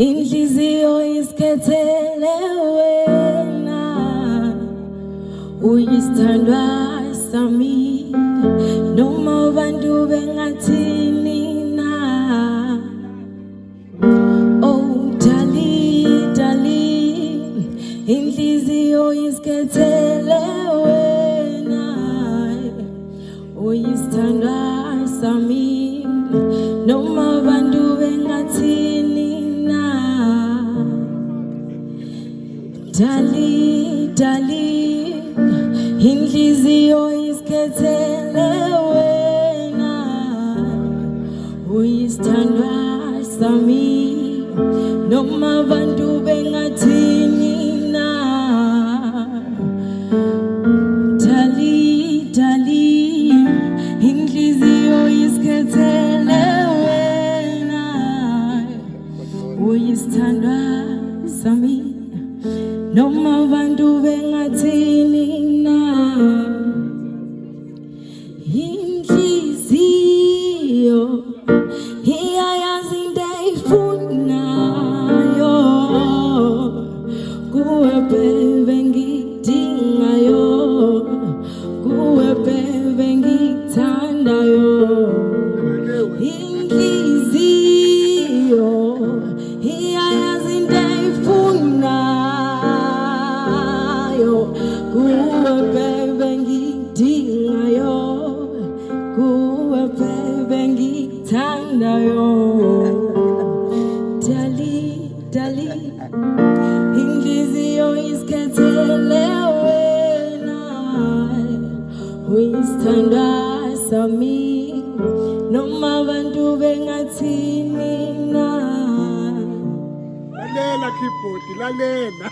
inhliziyo isikhethele wena, uyisithandwa sami noma abantu bengathini na. Oh darling, darling, inhliziyo isikhethele wena, uyisithandwa sami noma abantu bengathini na. Darling, darling, inhliziyo isikhethele wena, uyisithandwa sami noma abantu bengathini na. Darling, darling, inhliziyo isikhethele wena, uyisithandwa sami noma abantu bengathini na. Inhliziyo iyayazi into eyifunayo, kuwe baby ngidingayo, kuwe baby ngithandayo. Inhliziyo iyayazi into eyifunayo, kuwe baby ngidingayo, kuwe baby ngithandayo. Darling, darling, inhliziyo isikhethele wena, uyisithandwa sami noma abantu bengathini na. Lalela keyboard, lalela.